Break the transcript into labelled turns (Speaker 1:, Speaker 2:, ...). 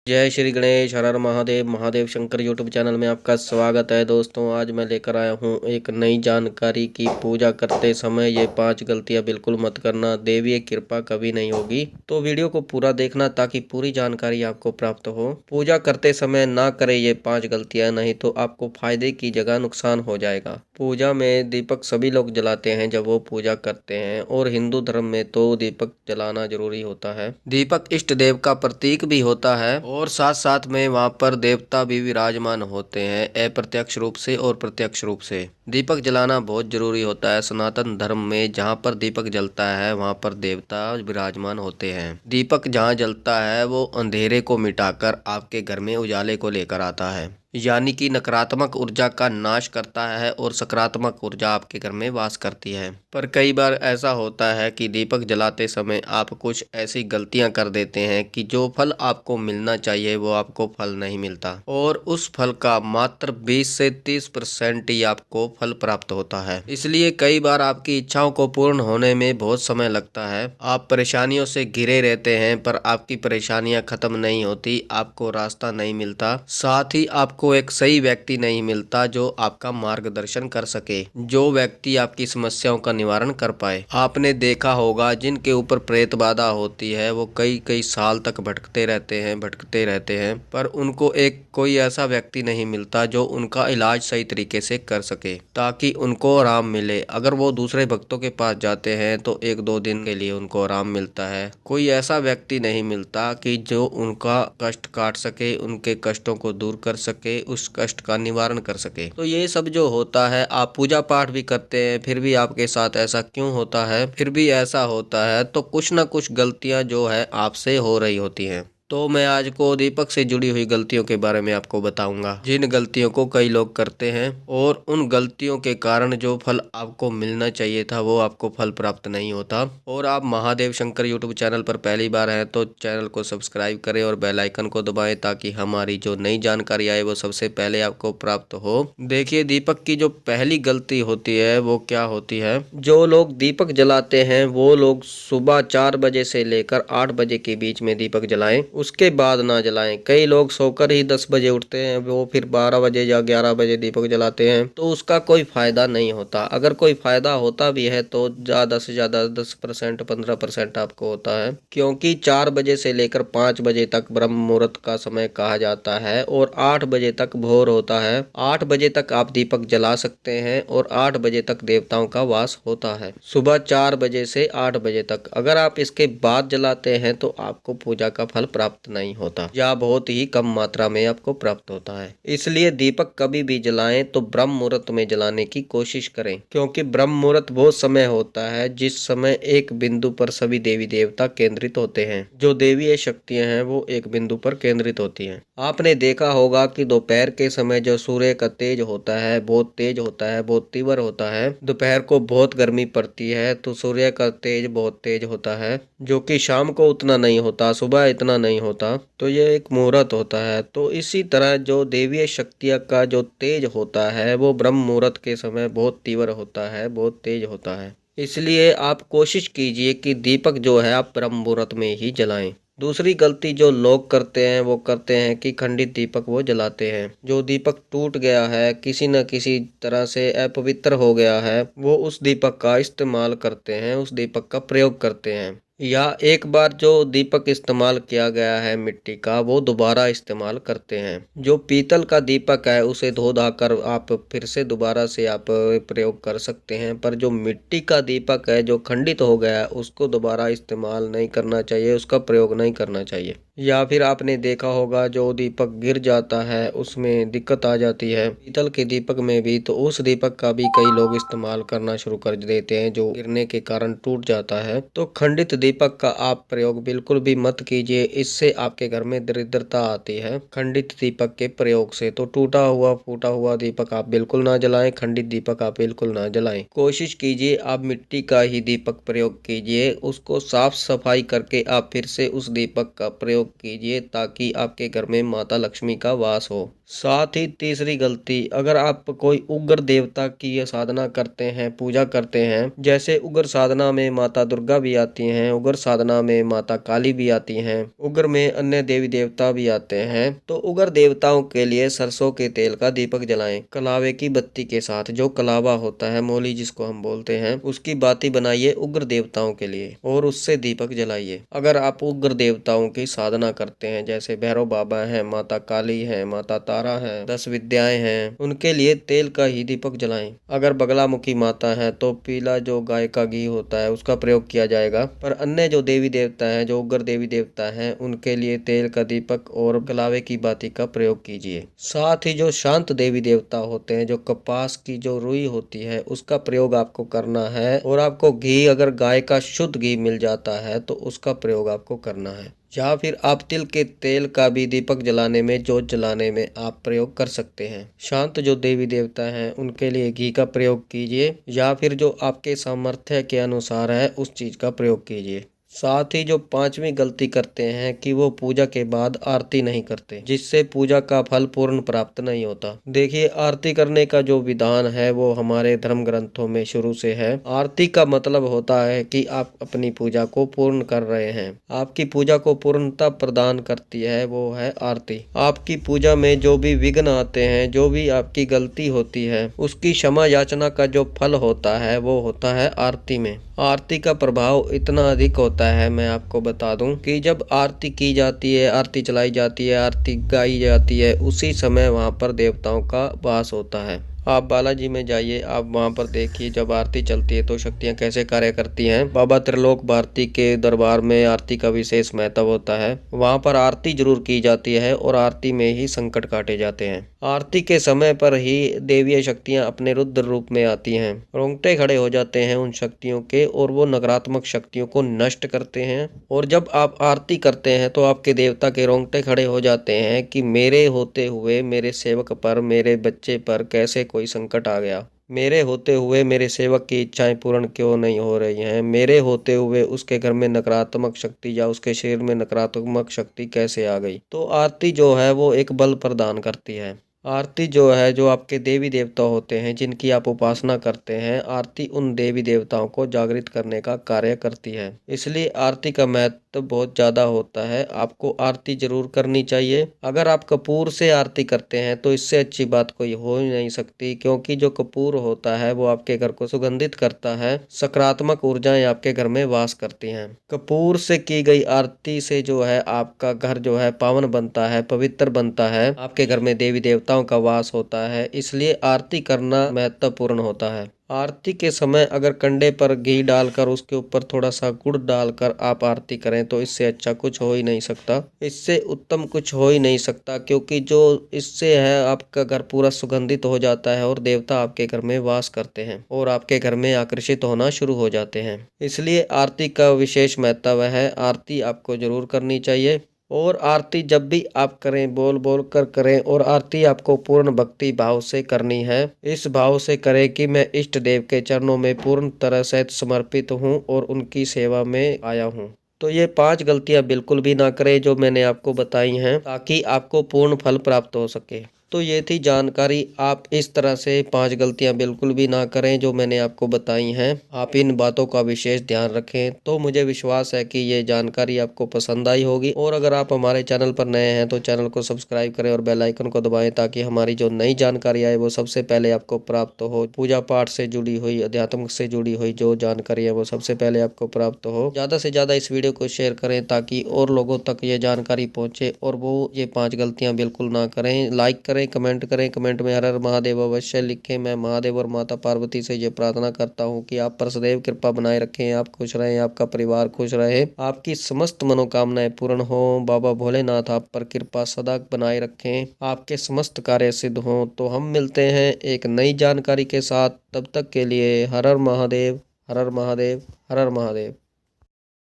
Speaker 1: जय श्री गणेश, हर हर Mahadev. Mahadev Shankar YouTube channel में आपका स्वागत है। दोस्तों, आज मैं लेकर आया हूँ एक नई जानकारी की पूजा करते समय ये 5 गलतियाँ बिल्कुल मत करना, देवीय कृपा कभी नहीं होगी। तो वीडियो को पूरा देखना ताकि पूरी जानकारी आपको प्राप्त हो। पूजा करते समय ना करें ये 5 गलतियाँ, नहीं तो आपको फायदे की जगह नुकसान हो जाएगा। पूजा में दीपक सभी लोग जलाते हैं जब वो पूजा करते हैं, और हिंदू धर्म में तो दीपक जलाना जरूरी होता है। दीपक इष्ट देव का प्रतीक भी होता है और साथ साथ में वहाँ पर देवता भी विराजमान होते हैं, अप्रत्यक्ष रूप से और प्रत्यक्ष रूप से। दीपक जलाना बहुत जरूरी होता है। सनातन धर्म में जहाँ पर दीपक जलता है वहाँ पर देवता विराजमान होते हैं। दीपक जहाँ जलता है वो अंधेरे को मिटाकर आपके घर में उजाले को लेकर आता है, यानी कि नकारात्मक ऊर्जा का नाश करता है और सकारात्मक ऊर्जा आपके घर में वास करती है। पर कई बार ऐसा होता है कि दीपक जलाते समय आप कुछ ऐसी गलतियां कर देते हैं कि जो फल आपको मिलना चाहिए वो आपको फल नहीं मिलता, और उस फल का मात्र 20 से 30% ही आपको फल प्राप्त होता है। इसलिए कई बार आपकी इच्छाओं को पूर्ण होने में बहुत समय लगता है। आप परेशानियों से घिरे रहते हैं पर आपकी परेशानियां खत्म नहीं होती, आपको रास्ता नहीं मिलता, साथ ही आपको एक सही व्यक्ति नहीं मिलता जो आपका मार्गदर्शन कर सके, जो व्यक्ति आपकी समस्याओं का निवारण कर पाए। आपने देखा होगा जिनके ऊपर प्रेत बाधा होती है वो कई कई साल तक भटकते रहते हैं पर उनको एक कोई ऐसा व्यक्ति नहीं मिलता जो उनका इलाज सही तरीके से कर सके ताकि उनको आराम मिले। अगर वो दूसरे भक्तों के पास जाते हैं तो 1-2 दिन के लिए उनको आराम मिलता है। कोई ऐसा व्यक्ति नहीं मिलता कि जो उनका कष्ट काट सके, उनके कष्टों को दूर कर सके, उस कष्ट का निवारण कर सके। तो ये सब जो होता है, आप पूजा पाठ भी करते हैं फिर भी आपके साथ ऐसा क्यों होता है? फिर भी ऐसा होता है तो कुछ ना कुछ गलतियां जो है आपसे हो रही होती हैं। तो मैं आज को दीपक से जुड़ी हुई गलतियों के बारे में आपको बताऊंगा, जिन गलतियों को कई लोग करते हैं और उन गलतियों के कारण जो फल आपको मिलना चाहिए था वो आपको फल प्राप्त नहीं होता। और आप महादेव शंकर यूट्यूब चैनल पर पहली बार हैं तो चैनल को सब्सक्राइब करें और बेल आइकन को दबाएं ताकि हमारी जो नई जानकारी आए वो सबसे पहले आपको प्राप्त हो। देखिए, दीपक की जो पहली गलती होती है वो क्या होती है। जो लोग दीपक जलाते हैं वो लोग सुबह 4 बजे से लेकर 8 बजे के बीच में दीपक जलाएं, उसके बाद ना जलाएं। कई लोग सोकर ही 10 बजे उठते हैं, वो फिर 12 बजे या 11 बजे दीपक जलाते हैं, तो उसका कोई फायदा नहीं होता। अगर कोई फायदा होता भी है तो ज्यादा से ज्यादा 10% 15% आपको होता है, क्योंकि 4 बजे से लेकर 5 बजे तक ब्रह्म मुहूर्त का समय कहा जाता है और 8 बजे तक भोर होता है। 8 बजे तक आप दीपक जला सकते हैं और 8 बजे तक देवताओं का वास होता है, सुबह 4 बजे से 8 बजे तक। अगर आप इसके बाद जलाते हैं तो आपको पूजा का फल प्राप्त नहीं होता या बहुत ही कम मात्रा में आपको प्राप्त होता है। इसलिए दीपक कभी भी जलाएं तो ब्रह्म मुहूर्त में जलाने की कोशिश करें, क्योंकि ब्रह्म मुहूर्त वो समय होता है जिस समय एक बिंदु पर सभी देवी देवता केंद्रित होते हैं। जो देवीय शक्तियां हैं वो एक बिंदु पर केंद्रित होती हैं। आपने देखा होगा कि दोपहर के समय जो सूर्य का तेज होता है बहुत तेज होता है, बहुत तीव्र होता है। दोपहर को बहुत गर्मी पड़ती है तो सूर्य का तेज बहुत तेज होता है, जो कि शाम को उतना नहीं होता, सुबह इतना नहीं होता। तो ये एक मुहूर्त होता है। तो इसी तरह जो देवीय शक्तियाँ का जो तेज होता है वो ब्रह्म मुहूर्त के समय बहुत तीव्र होता है, बहुत तेज होता है। इसलिए आप कोशिश कीजिए कि दीपक जो है आप ब्रह्म मुहूर्त में ही जलाएं। दूसरी गलती जो लोग करते हैं वो करते हैं कि खंडित दीपक वो जलाते हैं। जो दीपक टूट गया है, किसी न किसी तरह से अपवित्र हो गया है, वो उस दीपक का इस्तेमाल करते हैं, उस दीपक का प्रयोग करते हैं। या एक बार जो दीपक इस्तेमाल किया गया है मिट्टी का वो दोबारा इस्तेमाल करते हैं। जो पीतल का दीपक है उसे धो धाकर आप फिर से दोबारा से आप प्रयोग कर सकते हैं, पर जो मिट्टी का दीपक है जो खंडित हो गया है उसको दोबारा इस्तेमाल नहीं करना चाहिए, उसका प्रयोग नहीं करना चाहिए। या फिर आपने देखा होगा जो दीपक गिर जाता है उसमें दिक्कत आ जाती है पीतल के दीपक में भी, तो उस दीपक का भी कई लोग इस्तेमाल करना शुरू कर देते हैं जो गिरने के कारण टूट जाता है। तो खंडित दीपक का आप प्रयोग बिल्कुल भी मत कीजिए, इससे आपके घर में दरिद्रता आती है खंडित दीपक के प्रयोग से। तो टूटा हुआ फूटा हुआ दीपक आप बिल्कुल ना जलाएं, खंडित दीपक आप बिल्कुल ना जलाएं। कोशिश कीजिए आप मिट्टी का ही दीपक प्रयोग कीजिए, उसको साफ सफाई करके आप फिर से उस दीपक का प्रयोग कीजिए ताकि आपके घर में माता लक्ष्मी का वास हो। साथ ही तीसरी गलती, अगर आप कोई उग्र देवता की साधना करते हैं, पूजा करते हैं, जैसे उग्र साधना में माता दुर्गा भी आती हैं, उग्र साधना में माता काली भी आती हैं, उग्र में अन्य देवी देवता भी आते हैं, तो उग्र देवताओं के लिए सरसों के तेल का दीपक जलाएं, कलावे की बत्ती के साथ। जो कलावा होता है, मोली जिसको हम बोलते हैं, उसकी बाती बनाइए उग्र देवताओं के लिए और उससे दीपक जलाइए। अगर आप उग्र देवताओं की साधना करते हैं, जैसे भैरव बाबा हैं, माता काली हैं, माता तारा हैं, 10 विद्याएं हैं, उनके लिए तेल का ही दीपक जलाएं। अगर बगलामुखी माता है तो पीला जो गाय का घी होता है उसका प्रयोग किया जाएगा। पर अन्य जो देवी देवता हैं, जो उग्र देवी देवता हैं, उनके लिए तेल का दीपक और कलावे की बाती का प्रयोग कीजिए। साथ ही जो शांत देवी देवता होते हैं, जो कपास की जो रुई होती है, उसका प्रयोग आपको करना है। और आपको घी, अगर गाय का शुद्ध घी मिल जाता है तो उसका प्रयोग आपको करना है। या फिर आप तिल के तेल का भी दीपक जलाने में, जोत जलाने में आप प्रयोग कर सकते हैं। शांत जो देवी देवता हैं उनके लिए घी का प्रयोग कीजिए, या फिर जो आपके सामर्थ्य के अनुसार है उस चीज का प्रयोग कीजिए। साथ ही जो पांचवी गलती करते हैं कि वो पूजा के बाद आरती नहीं करते, जिससे पूजा का फल पूर्ण प्राप्त नहीं होता। देखिए, आरती करने का जो विधान है वो हमारे धर्म ग्रंथों में शुरू से है। आरती का मतलब होता है कि आप अपनी पूजा को पूर्ण कर रहे हैं। आपकी पूजा को पूर्णता प्रदान करती है वो है आरती। आपकी पूजा में जो भी विघ्न आते हैं, जो भी आपकी गलती होती है, उसकी क्षमा याचना का जो फल होता है वो होता है आरती में। आरती का प्रभाव इतना अधिक होता है, मैं आपको बता दूं कि जब आरती की जाती है, आरती चलाई जाती है, आरती गाई जाती है, उसी समय वहां पर देवताओं का वास होता है। आप बालाजी में जाइए, आप वहां पर देखिए जब आरती चलती है तो शक्तियां कैसे कार्य करती हैं। बाबा त्रिलोक भारती के दरबार में आरती का विशेष महत्व होता है। वहां पर आरती जरूर की जाती है और आरती में ही संकट काटे जाते हैं। आरती के समय पर ही देवीय शक्तियां अपने रुद्र रूप में आती हैं। रोंगटे खड़े हो जाते हैं उन शक्तियों के, और वो नकारात्मक शक्तियों को नष्ट करते हैं। और जब आप आरती करते हैं तो आपके देवता के रोंगटे खड़े हो जाते हैं कि मेरे होते हुए मेरे सेवक पर, मेरे बच्चे पर कैसे कोई संकट आ गया। मेरे होते हुए मेरे सेवक की इच्छाएं पूर्ण क्यों नहीं हो रही हैं। मेरे होते हुए उसके घर में नकारात्मक शक्ति या उसके शरीर में नकारात्मक शक्ति कैसे आ गई। तो आरती जो है वो एक बल प्रदान करती है। आरती जो है, जो आपके देवी देवता होते हैं जिनकी आप उपासना करते हैं, आरती उन देवी देवताओं को जागृत करने का कार्य करती है। इसलिए आरती का महत्व बहुत ज्यादा होता है। आपको आरती जरूर करनी चाहिए। अगर आप कपूर से आरती करते हैं तो इससे अच्छी बात कोई हो ही नहीं सकती, क्योंकि जो कपूर होता है वो आपके घर को सुगंधित करता है। सकारात्मक ऊर्जाएं आपके घर में वास करती हैं। कपूर से की गई आरती से जो है आपका घर जो है पावन बनता है, पवित्र बनता है, आपके घर में देवी देवताओं का वास होता है। इसलिए आरती करना महत्वपूर्ण होता है। आरती के समय अगर कंडे पर घी डालकर उसके ऊपर थोड़ा सा गुड़ डालकर आप आरती करें तो इससे अच्छा कुछ हो ही नहीं सकता, इससे उत्तम कुछ हो ही नहीं सकता, क्योंकि जो इससे है आपका घर पूरा सुगंधित हो जाता है और देवता आपके घर में वास करते हैं और आपके घर में आकर्षित होना शुरू हो जाते हैं। इसलिए आरती का विशेष महत्व है। आरती आपको जरूर करनी चाहिए। और आरती जब भी आप करें, बोल बोल कर करें, और आरती आपको पूर्ण भक्ति भाव से करनी है। इस भाव से करें कि मैं इष्ट देव के चरणों में पूर्ण तरह से समर्पित हूँ और उनकी सेवा में आया हूँ। तो ये 5 गलतियां बिल्कुल भी ना करें जो मैंने आपको बताई हैं, ताकि आपको पूर्ण फल प्राप्त हो सके। तो ये थी जानकारी। आप इस तरह से 5 गलतियां बिल्कुल भी ना करें जो मैंने आपको बताई हैं। आप इन बातों का विशेष ध्यान रखें। तो मुझे विश्वास है कि ये जानकारी आपको पसंद आई होगी। और अगर आप हमारे चैनल पर नए हैं तो चैनल को सब्सक्राइब करें और बेल आइकन को दबाएं, ताकि हमारी जो नई जानकारी आए वो सबसे पहले आपको प्राप्त हो। पूजा पाठ से जुड़ी हुई, अध्यात्म से जुड़ी हुई जो जानकारी है वो सबसे पहले आपको प्राप्त हो। ज़्यादा से ज़्यादा इस वीडियो को शेयर करें ताकि और लोगों तक ये जानकारी पहुँचे और वो ये 5 गलतियाँ बिल्कुल ना करें। लाइक करें, कमेंट करें। कमेंट में हर हर महादेव अवश्य लिखें। मैं महादेव और माता पार्वती से ये प्रार्थना करता हूँ कि आप पर सदैव कृपा बनाए रखें, आप खुश रहें, आपका परिवार खुश रहे, आपकी समस्त मनोकामनाएं पूर्ण हो। बाबा भोलेनाथ आप पर कृपा सदा बनाए रखें, आपके समस्त कार्य सिद्ध हों। तो हम मिलते हैं एक नई जानकारी के साथ। तब तक के लिए हर हर महादेव, हर हर महादेव, हर हर महादेव।